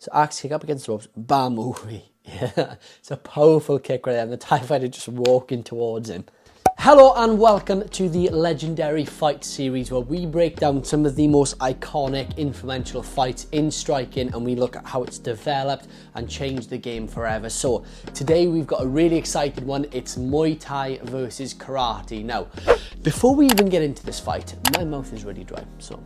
So axe kick up against the ropes, bam, ooh. Yeah, it's a powerful kick right there, and the Thai fighter just walking towards him. Hello and welcome to the legendary fight series where we break down some of the most iconic, influential fights in striking, and we look at how it's developed and changed the game forever. So today we've got a really exciting one. It's Muay Thai versus Karate. Now, before we even get into this fight, my mouth is really dry, so...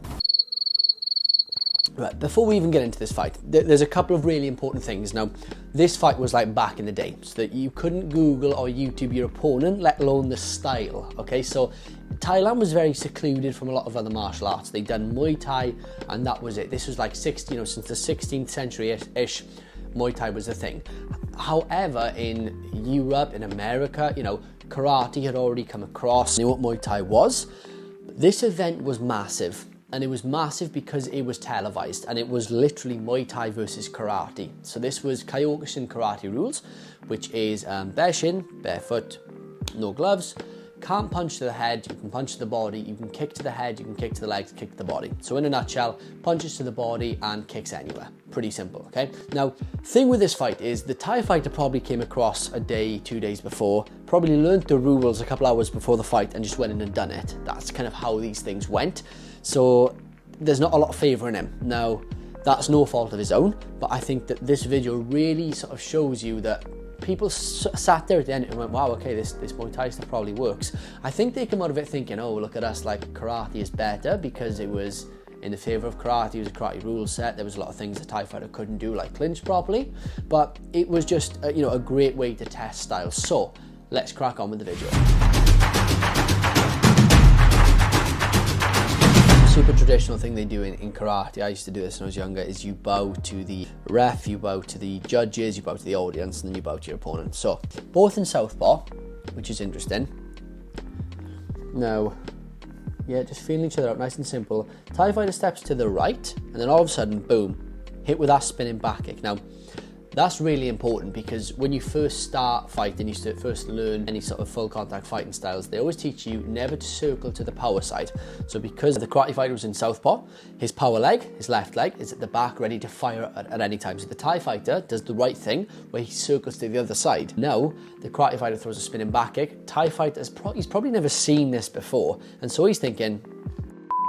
Right, before we even get into this fight, there's a couple of really important things. Now, this fight was like back in the day, so that you couldn't Google or YouTube your opponent, let alone the style, okay? So Thailand was very secluded from a lot of other martial arts. They'd done Muay Thai, and that was it. This was like, since the 16th century-ish, Muay Thai was the thing. However, in Europe, in America, karate had already come across, knew what Muay Thai was. This event was massive. And it was massive because it was televised, and it was literally Muay Thai versus Karate. So this was Kyokushin Karate rules, which is bare shin, barefoot, no gloves, can't punch to the head, you can punch to the body, you can kick to the head, you can kick to the legs, kick to the body. So in a nutshell, punches to the body and kicks anywhere. Pretty simple, okay? Now, thing with this fight is the Thai fighter probably came across a day, 2 days before, probably learned the rules a couple hours before the fight and just went in and done it. That's kind of how these things went. So there's not a lot of favouring him. Now, that's no fault of his own, but I think that this video really sort of shows you that people sat there at the end and went, wow, okay, this Muay Thai stuff probably works. I think they come out of it thinking, oh, look at us, like karate is better because it was in the favour of karate. It was a karate rule set. There was a lot of things the Thai fighter couldn't do, like clinch properly, but it was just a great way to test styles. So let's crack on with the video. Super traditional thing they do in karate, I used to do this when I was younger, is you bow to the ref, you bow to the judges, you bow to the audience, and then you bow to your opponent. So, both in southpaw, which is interesting. Now, yeah, just feeling each other out, nice and simple. Thai fighter steps to the right, and then all of a sudden, boom, hit with that spinning back kick. Now, that's really important because when you first start fighting, you first learn any sort of full contact fighting styles, they always teach you never to circle to the power side. So because the karate fighter was in southpaw, his power leg, his left leg, is at the back ready to fire at any time. So the Thai fighter does the right thing where he circles to the other side. Now, the karate fighter throws a spinning back kick. Thai fighter, he's probably never seen this before. And so he's thinking,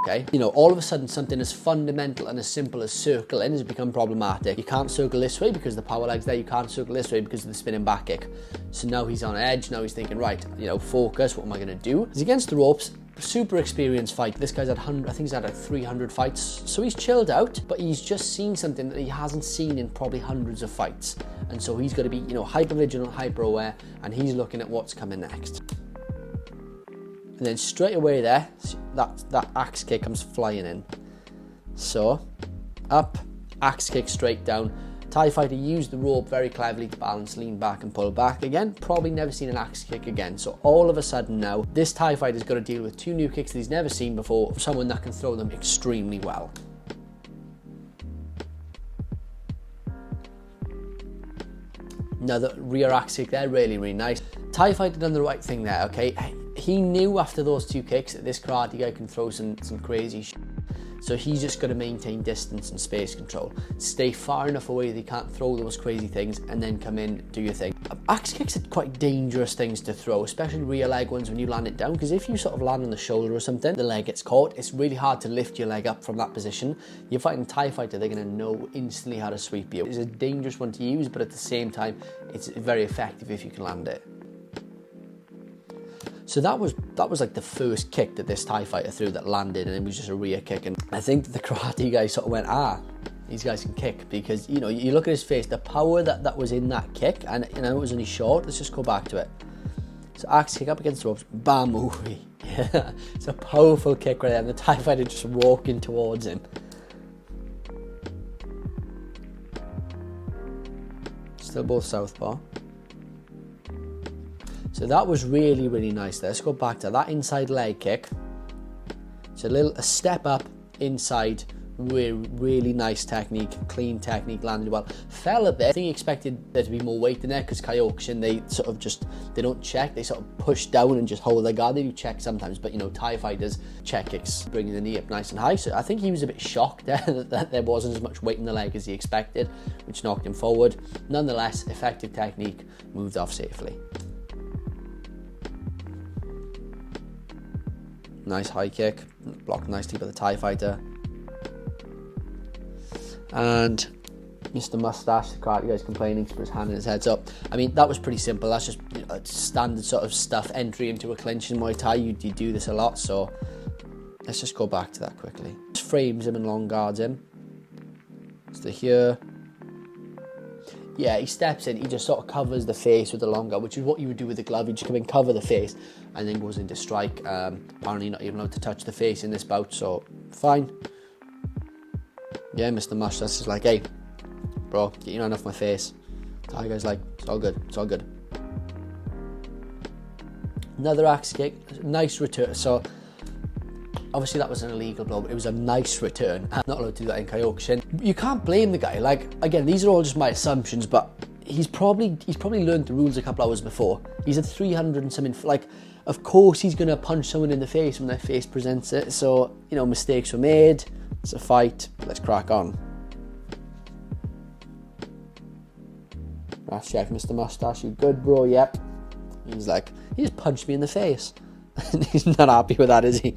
okay, all of a sudden something as fundamental and as simple as circling has become problematic. You can't circle this way because the power leg's there, you can't circle this way because of the spinning back kick. So now he's on edge, now he's thinking, right, focus, what am I gonna do? He's against the ropes, super experienced fight. This guy's had I think he's had like 300 fights. So he's chilled out, but he's just seen something that he hasn't seen in probably hundreds of fights. And so he's gotta be, hyper vigilant, hyper aware, and he's looking at what's coming next. And then straight away there, that axe kick comes flying in. So, up, axe kick straight down. Thai fighter used the rope very cleverly to balance, lean back and pull back again. Probably never seen an axe kick again. So all of a sudden now, this Thai fighter's got to deal with two new kicks that he's never seen before, someone that can throw them extremely well. Now the rear axe kick there, really, really nice. Thai fighter done the right thing there, okay? He knew after those two kicks that this karate guy can throw some crazy shit. So he's just got to maintain distance and space control. Stay far enough away that he can't throw those crazy things and then come in, do your thing. Axe kicks are quite dangerous things to throw, especially rear leg ones when you land it down, because if you sort of land on the shoulder or something, the leg gets caught, it's really hard to lift your leg up from that position. You're fighting a Thai fighter, they're going to know instantly how to sweep you. It's a dangerous one to use, but at the same time, it's very effective if you can land it. So that was like the first kick that this Thai fighter threw that landed, and it was just a rear kick. And I think the karate guy sort of went, these guys can kick, because you look at his face, the power that was in that kick, and it was only short. Let's just go back to it. So axe kick up against the ropes, bam, ooh. Yeah, it's a powerful kick right there, and the Thai fighter just walking towards him. Still both southpaw. So that was really, really nice there. Let's go back to that inside leg kick. So a step up inside Really nice technique, clean technique, landed well. Fell a bit. I think he expected there to be more weight in there because Kyokushin, they don't check, they sort of push down and just hold their guard. They do check sometimes, but you know, Thai fighters check kicks, bringing the knee up nice and high. So I think he was a bit shocked there that there wasn't as much weight in the leg as he expected, which knocked him forward. Nonetheless, effective technique, moved off safely. Nice high kick, blocked nicely by the Thai fighter. And Mr. Mustache, the karate guy's complaining to put his hand in his heads up. I mean, that was pretty simple. That's just standard sort of stuff, entry into a clinch in Muay Thai. You do this a lot, so let's just go back to that quickly. Just frames him and long guards him. So here. Yeah, he steps in, he just sort of covers the face with the long guard, which is what you would do with the glove. You just come in, cover the face, and then goes into strike. Apparently not even allowed to touch the face in this bout, so fine. Yeah, Mr. Mustache is like, hey, bro, get your hand off my face. Thai guy's like, it's all good, it's all good. Another axe kick, nice return. So, obviously that was an illegal blow, but it was a nice return. I'm not allowed to do that in Kyokushin. You can't blame the guy. Like, again, these are all just my assumptions, but he's probably learned the rules a couple hours before. He's at 300 and something. Like, of course he's going to punch someone in the face when their face presents it. So, you know, mistakes were made. It's a fight. Let's crack on. Last check, Mr. Mustache. You good, bro? Yep. He's like, he just punched me in the face. He's not happy with that, is he?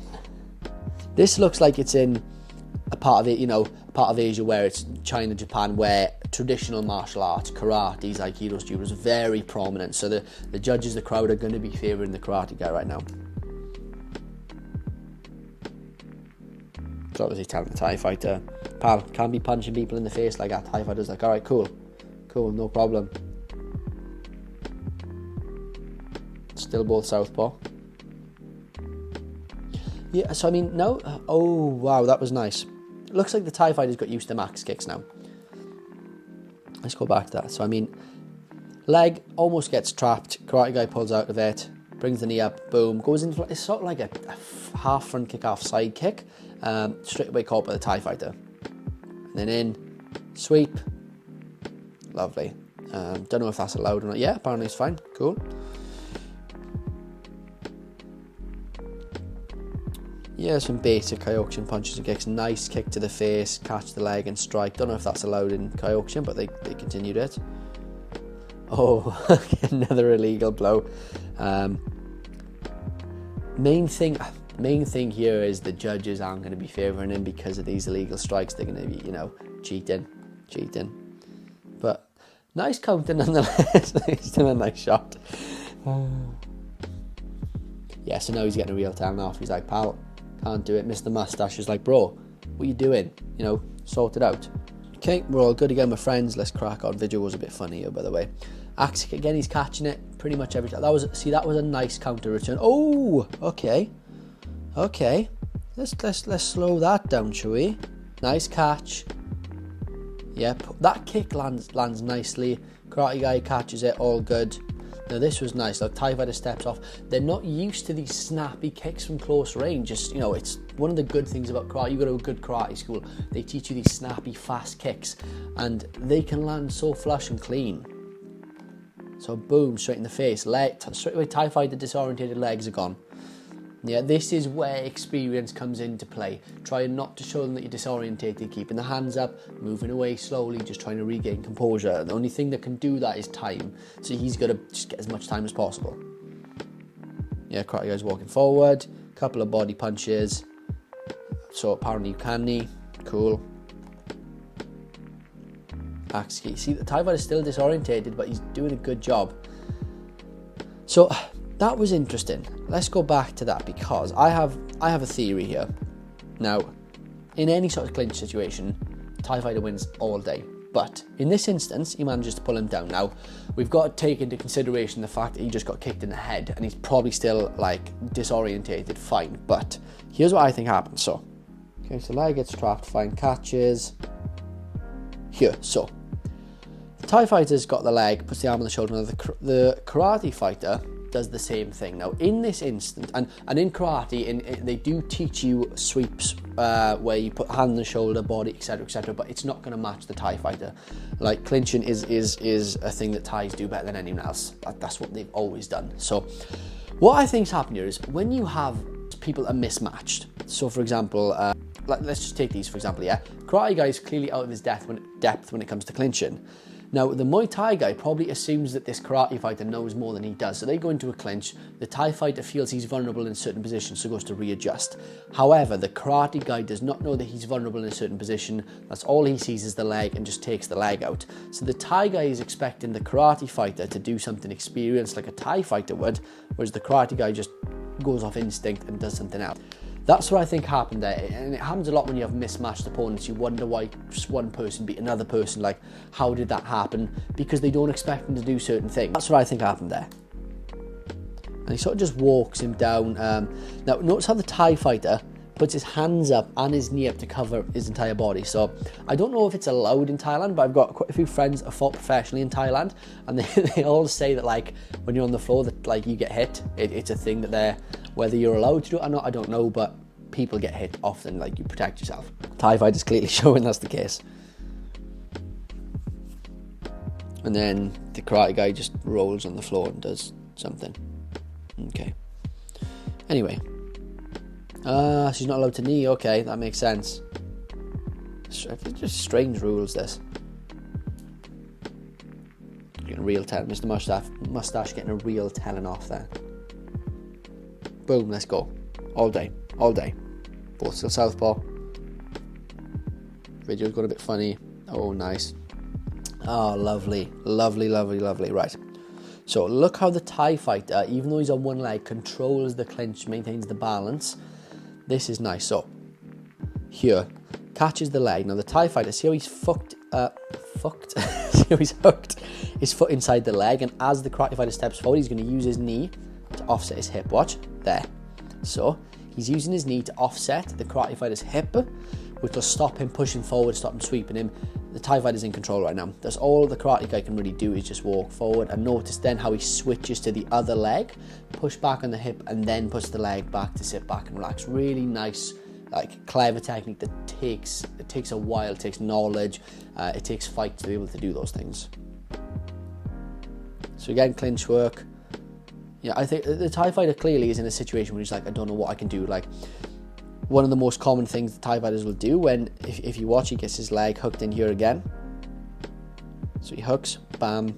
This looks like it's in a part of it, you know, a part of Asia where it's China, Japan, where traditional martial arts, karates, aikidos, judos, are very prominent. So the judges, the crowd are going to be favouring the karate guy right now. So obviously telling the Thai fighter, pal, can't be punching people in the face like that. Thai fighter's like, alright, cool, no problem. Still both southpaw. Yeah, so I mean, no, oh wow, that was nice. Looks like the Thai fighter's got used to max kicks now. Let's go back to that. So I mean, leg almost gets trapped, karate guy pulls out of it, brings the knee up, boom, goes in, it's sort of like a half front kick, half side kick, straight away caught by the Thai fighter. And then in, sweep, lovely. Don't know if that's allowed or not. Yeah, apparently it's fine, cool. Yeah, some basic Kyokushin punches and kicks. Nice kick to the face, catch the leg and strike. Don't know if that's allowed in Kyokushin, but they continued it. Oh, another illegal blow. Main thing here is the judges aren't going to be favouring him because of these illegal strikes. They're going to be, you know, cheating. But nice counter nonetheless. Still a nice shot. Yeah, so now he's getting a real time off. He's like, pal, can't do it. Mr. Mustache is like, bro, what are you doing? You know, sort it out. Okay, we're all good again, my friends. Let's crack on. Video was a bit funny here, by the way. Axe kick again, he's catching it pretty much every time. That was a nice counter return. Oh, okay. Let's slow that down, shall we? Nice catch. Yep, that kick lands nicely. Karate guy catches it, all good. Now this was nice. Like Thai fighter steps off. They're not used to these snappy kicks from close range. Just, you know, it's one of the good things about karate. You go to a good karate school, they teach you these snappy, fast kicks, and they can land so flush and clean. So boom, straight in the face. Straight away, Thai fighter disorientated legs are gone. Yeah, this is where experience comes into play. Trying not to show them that you're disorientated, keeping the hands up, moving away slowly, just trying to regain composure. The only thing that can do that is time. So he's got to just get as much time as possible. Yeah, karate guy's walking forward. Couple of body punches. So apparently you can knee. Cool. Axe kick. See, the Thai fighter is still disorientated, but he's doing a good job. So that was interesting. Let's go back to that because I have a theory here. Now, in any sort of clinch situation, Thai fighter wins all day. But in this instance, he manages to pull him down. Now, we've got to take into consideration the fact that he just got kicked in the head and he's probably still like disorientated, fine. But here's what I think happened. So, okay, so leg gets trapped, fine, catches. Here, so the Thai fighter's got the leg, puts the arm on the shoulder. Now the karate fighter does the same thing. Now, in this instant, and in karate, they do teach you sweeps where you put hand on the shoulder, body, etc., but it's not going to match the Thai fighter. Like, clinching is a thing that Thais do better than anyone else. That's what they've always done. So, what I think's happened here is when you have people are mismatched. So, for example, let's just take these for example. Yeah, karate guy is clearly out of his depth when it comes to clinching. Now, the Muay Thai guy probably assumes that this karate fighter knows more than he does. So they go into a clinch, the Thai fighter feels he's vulnerable in a certain position, so goes to readjust. However, the karate guy does not know that he's vulnerable in a certain position. That's all he sees is the leg and just takes the leg out. So the Thai guy is expecting the karate fighter to do something experienced like a Thai fighter would, whereas the karate guy just goes off instinct and does something else. That's what I think happened there, and it happens a lot when you have mismatched opponents. You wonder why just one person beat another person, like, how did that happen? Because they don't expect them to do certain things. That's what I think happened there. And he sort of just walks him down. Now, notice how the Thai fighter puts his hands up and his knee up to cover his entire body. So I don't know if it's allowed in Thailand, but I've got quite a few friends that have fought professionally in Thailand, and they all say that, like, when you're on the floor, that, like, you get hit. It's a thing that they're, whether you're allowed to do it or not, I don't know, but people get hit often. Like, you protect yourself. Thai fight is clearly showing that's the case. And then the karate guy just rolls on the floor and does something. Okay. Anyway. She's not allowed to knee. Okay, that makes sense. It's just strange rules, this. Getting a real tell. Mr. Mustache getting a real telling off there. Boom, let's go. All day. Both still southpaw. Video's got a bit funny. Oh, nice. Oh, lovely. Right. So look how the Thai fighter, even though he's on one leg, controls the clinch, maintains the balance. This is nice. So here, catches the leg. Now the Thai fighter, see how he's see how he's hooked his foot inside the leg, and as the karate fighter steps forward, he's going to use his knee to offset his hip. Watch there. So he's using his knee to offset the karate fighter's hip, which will stop him pushing forward, stop him sweeping him. The Thai fighter's in control right now. That's all the karate guy can really do, is just walk forward, and notice then how he switches to the other leg, push back on the hip, and then puts the leg back to sit back and relax. Really nice, like, clever technique that takes a while. It takes knowledge. It takes fight to be able to do those things. So again, clinch work. Yeah, I think the Thai fighter clearly is in a situation where he's like, I don't know what I can do. Like, one of the most common things the Thai fighters will do when, if you watch, he gets his leg hooked in here again. So he hooks, bam,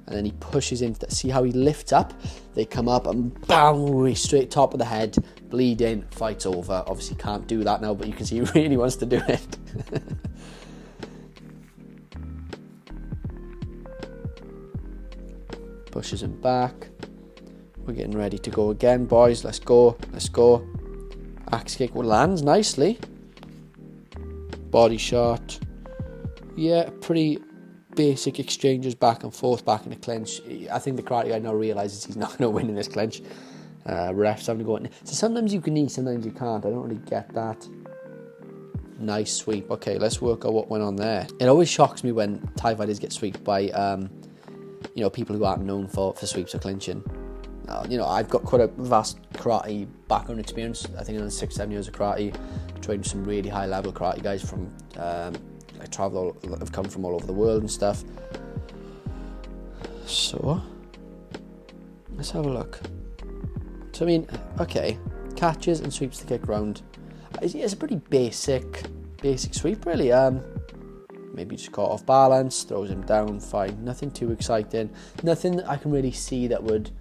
and then he pushes into, see how he lifts up? They come up and bam, straight top of the head, bleed in, fight's over. Obviously can't do that now, but you can see he really wants to do it. Pushes him back. We're getting ready to go again, boys. Let's go. Axe kick lands nicely. Body shot. Yeah, pretty basic exchanges back and forth, back in the clinch. I think the karate guy now realises he's not going to win in this clinch. Refs having to go in. So sometimes you can knee, sometimes you can't. I don't really get that. Nice sweep. Okay, let's work out what went on there. It always shocks me when Thai fighters get sweeped by people who aren't known for sweeps or clinching. I've got quite a vast karate background experience. I think in the 6-7 years of karate, trained with some really high level karate guys from have come from all over the world and stuff. So let's have a look. So I mean, okay, catches and sweeps the kick round. It's a pretty basic sweep, really. Maybe just caught off balance, throws him down, fine. Nothing too exciting. Nothing that I can really see that would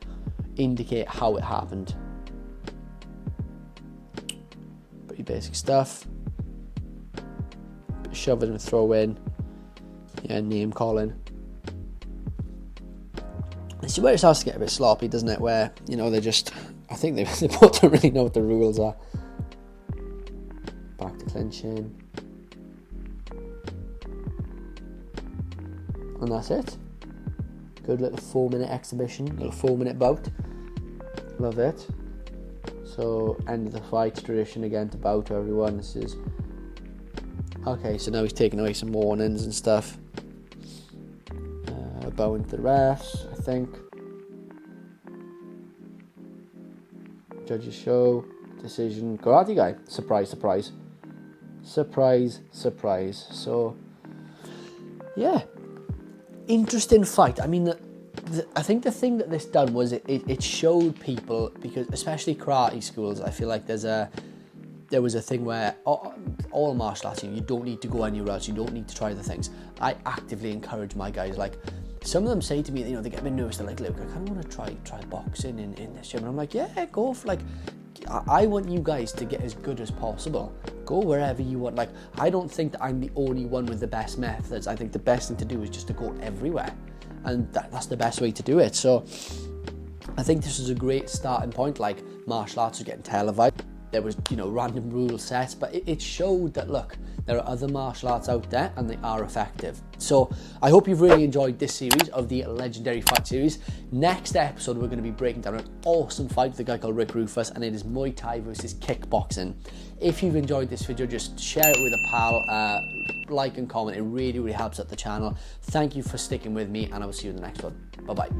indicate how it happened. Pretty basic stuff. Bit of shove and throw in. Yeah, name calling. This is where it starts to get a bit sloppy, doesn't it? Where, they just, I think they both don't really know what the rules are. Back to clinching. And that's it. Good little 4-minute exhibition, little 4-minute bout. Love it. So, end of the fight, tradition again to bow to everyone. This is... Okay, so now he's taking away some warnings and stuff. Bowing to the refs, I think. Judges show, decision, karate guy. Surprise, surprise. Surprise, surprise. So, yeah. Interesting fight. I mean, I think the thing that this done was it showed people, because especially karate schools, I feel like there was a thing where all martial arts, you don't need to go anywhere else, you don't need to try the things. I actively encourage my guys, like, some of them say to me, they get a bit nervous, they're like, Luke, I kind of want to try boxing in this gym. And I'm like, yeah, go for, like, I want you guys to get as good as possible. Go wherever you want. Like, I don't think that I'm the only one with the best methods. I think the best thing to do is just to go everywhere. And that's the best way to do it. So I think this is a great starting point. Like, martial arts are getting televised. There was, random rule sets, but it showed that, look, there are other martial arts out there and they are effective. So I hope you've really enjoyed this series of the Legendary Fight series. Next episode, we're going to be breaking down an awesome fight with a guy called Rick Rufus, and it is Muay Thai versus kickboxing. If you've enjoyed this video, just share it with a pal, like and comment. It really, really helps out the channel. Thank you for sticking with me, and I will see you in the next one. Bye-bye.